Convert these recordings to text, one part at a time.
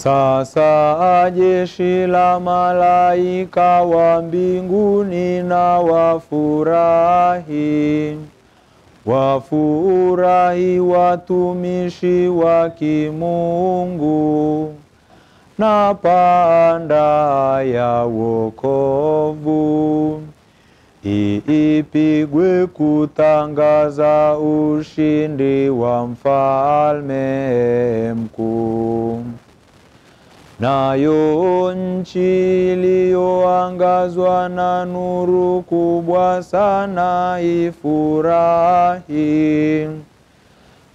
Sasa jeshi la malaika wa mbinguni na wafurahi watumishi wa kimungu na panda ya wokovu ipigwe kutangaza ushindi wa mfalme mkuu. Nayo nchi iliyoangazwa na nuru kubwa sana ifurahi,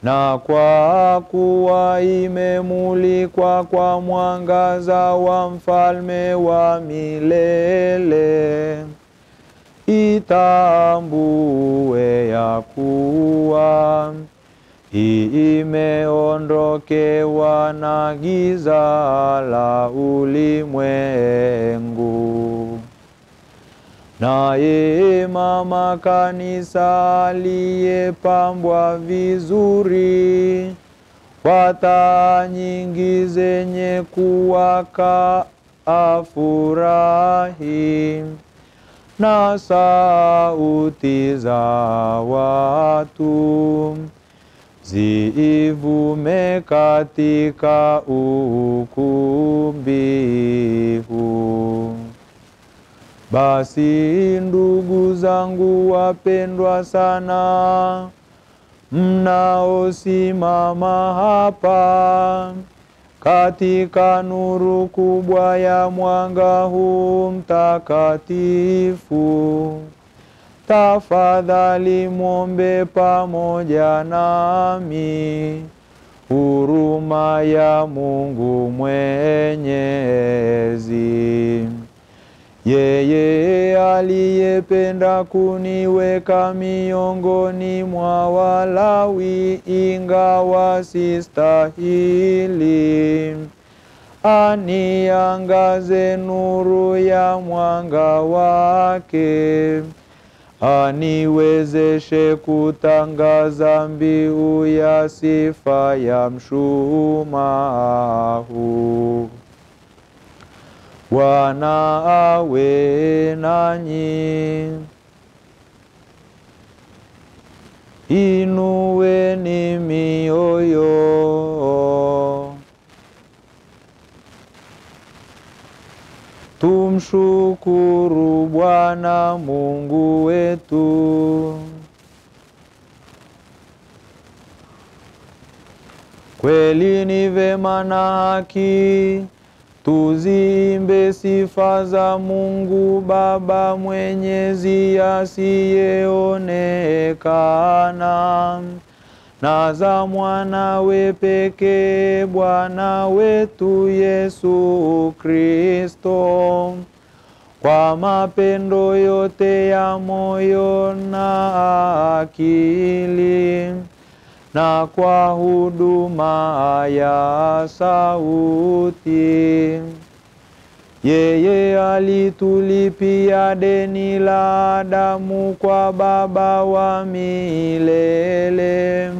na kwa kuwa imemulikwa kwa mwangaza wa mfalme wa milele, itambue ya kuwa imeondokewa na giza la ulimwengu. Naye mama kanisa aliyepambwa vizuri kwa taa nyingi zenye kuwaka afurahi, na sauti za watu ziivume katika ukumbi huu. Basi ndugu zangu wapendwa sana, mnaosimama hapa katika nuru kubwa ya mwanga huu mtakatifu, tafadhali muombe pamoja nami huruma ya Mungu Mwenyezi. Yeye aliyependa kuniweka miongoni mwa Walawi ingawa sistahili, aniangaze nuru ya mwanga wake, aniwezeshe kutangaza mbiu ya sifa ya mshumaa huu. Bwana awe nanyi. Inueni mioyo. Tumshukuru Bwana Mungu wetu. Kweli ni vema na haki tuziimbe sifa za Mungu Baba Mwenyezi asiyeonekana, na za mwanawe pekee Bwana wetu Yesu Kristo, kwa mapendo yote ya moyo na akili, na kwa huduma ya sauti. Yeye alitulipia deni la damu kwa Baba wa milele,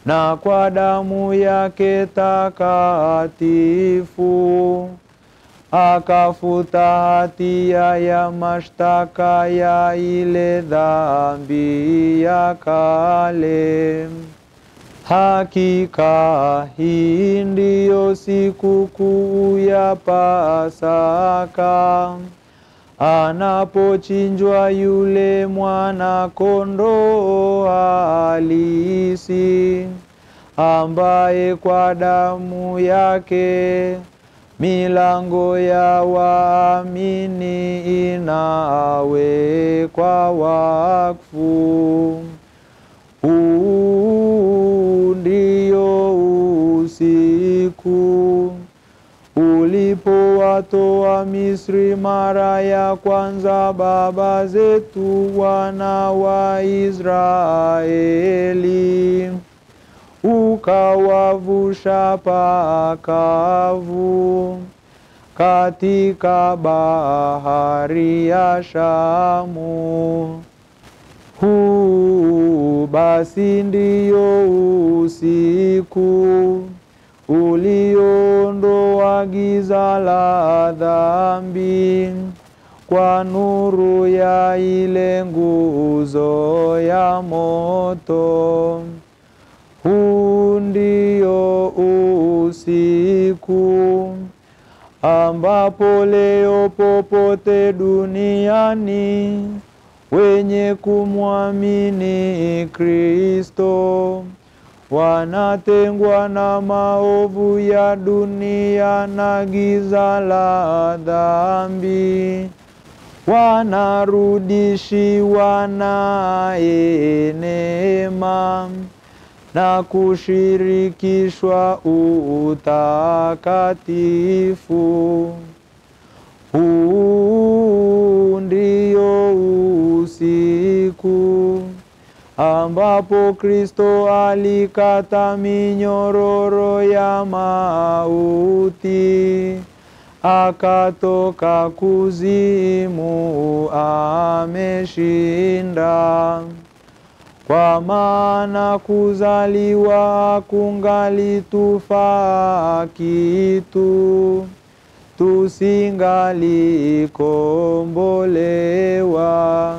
na kwa damu yake takatifu akafuta hatia ya mashtaka ya ile dhambi ya kale. Hakika hii ndiyo sikukuu ya Pasaka, anapochinjwa yule mwana kondoo halisi, ambaye kwa damu yake milango ya waamini inawekwa wakfu. Ndio usiku ulipowatoa Misri mara ya kwanza baba zetu wana wa Israeli, ukawavusha pakavu katika bahari ya Shamu. Huu basi ndiyo usiku uliondoa giza la dhambi kwa nuru ya ile nguzo ya moto. Huu ndio usiku ambapo leo popote duniani wenye kumwamini Kristo wanatengwa na maovu ya dunia na giza la dhambi, wanarudishiwa naye neema na kushirikishwa utakatifu. Huu ndio usiku ambapo Kristo alikata minyororo ya mauti, akatoka kuzimu ameshinda. Kwa maana kuzaliwa kungali tufaa kitu, tusingali kombolewa.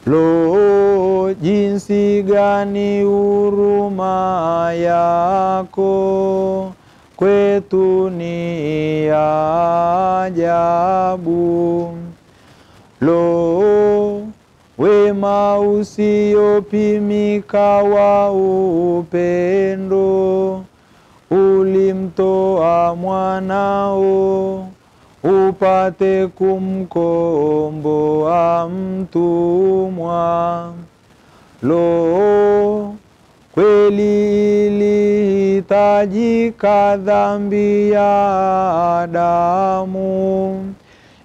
Lo, jinsi gani huruma yako kwetu ni ya ajabu. Lo, wema usiopimika wa upendo ulimtoa mwanao upate kumkomboa mtumwa. Lo, kweli ilihitajika dhambi ya damu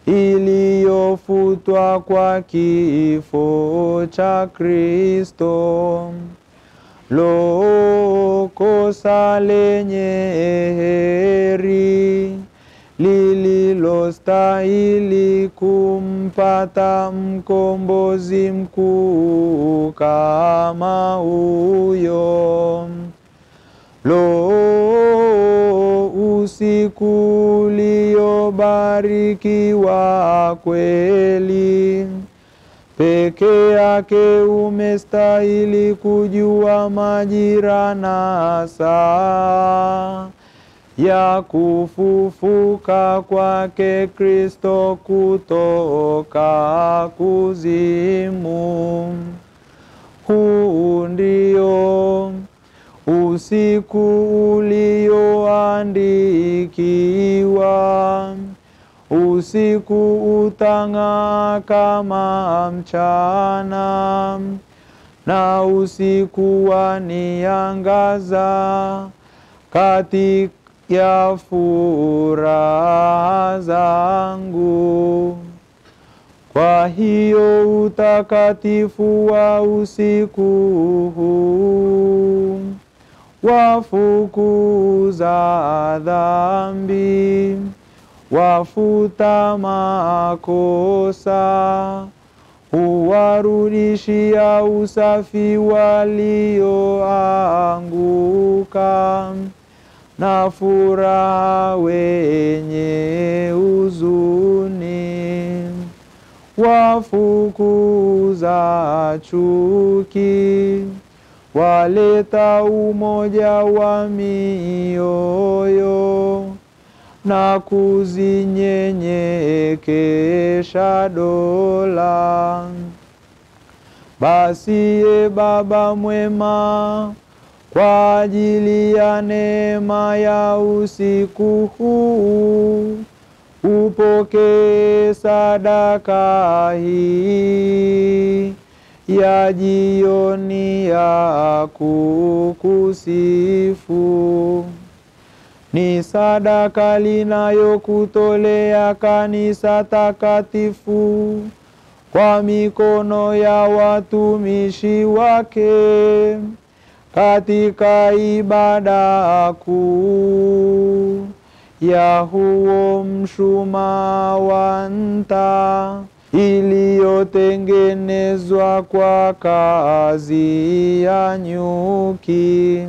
iliyofutwa kwa kifo cha Kristo. Lo, kosa lenye heri lililostahili kumpata mkombozi mkuu kama huyo. Lo, usiku uliobarikiwa kweli, peke yake umestahili kujua majira na saa ya kufufuka kwake Kristo kutoka kuzimu. Huu ndio usiku ulioandikiwa, usiku utang'aa kama mchana, na usiku waniangaza kati ya furaha zangu. Kwa hiyo utakatifu wa usiku huu wafukuza dhambi, wafuta makosa, huwarudishia usafi walioanguka, na furaha wenye huzuni. Wafukuza chuki, waleta umoja wa mioyo, na kuzinyenyekesha dola. Basi Baba mwema, kwa ajili ya neema ya usiku huu, upokee sadaka hii ya jioni ya kukusifu. Ni sadaka linayokutolea kanisa takatifu kwa mikono ya watumishi wake katika ibada kuu ya huo mshumaa wa nta iliyotengenezwa kwa kazi ya nyuki.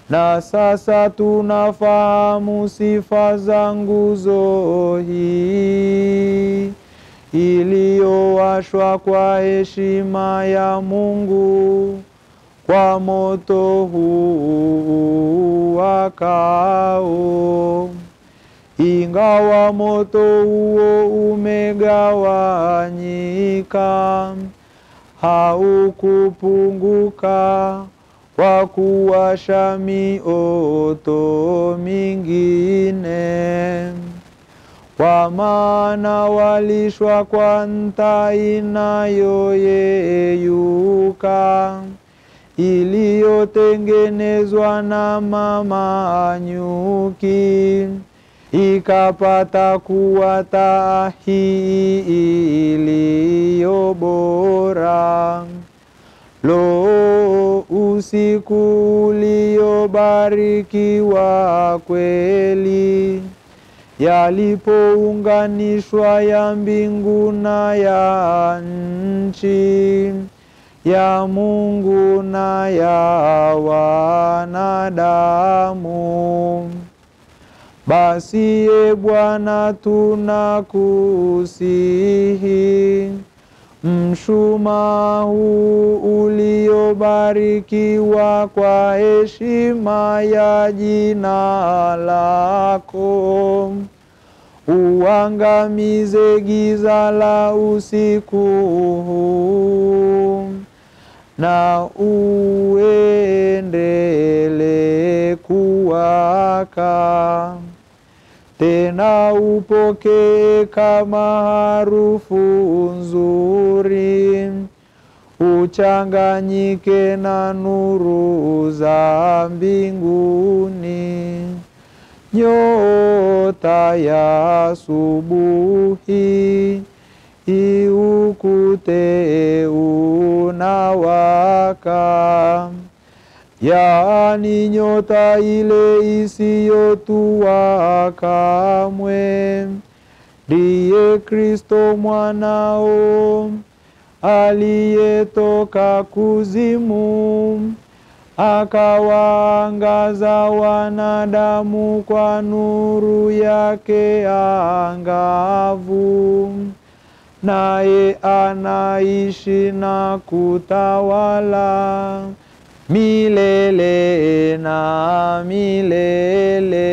Na sasa tunafahamu sifa za nguzo hii iliyowashwa kwa heshima ya Mungu kwa moto huu wakao. Ingawa moto huo umegawanyika, haukupunguka kwa kuwasha mioto mingine. Kwa maana walishwa kwa nta inayoyeyuka, iliyotengenezwa na mama nyuki, ikapata kuwa taa hii iliyo bora. Lo, usiku uliobarikiwa kweli, yalipounganishwa ya mbingu na ya nchi, ya Mungu na ya wanadamu. Basi Bwana, tunakusihi, mshumaa huu uliobarikiwa kwa heshima ya jina lako, uangamize giza la usiku huu, na uendelee kuwaka. Tena upokee kama harufu nzuri, uchanganyike na nuru za mbinguni. Nyota ya asubuhi iukute unawaka, yaani nyota ile isiyotua kamwe, ndiye Kristo mwanao, aliyetoka kuzimu, akawaangaza wanadamu kwa nuru yake angavu. Naye anaishi na kutawala milele na milele.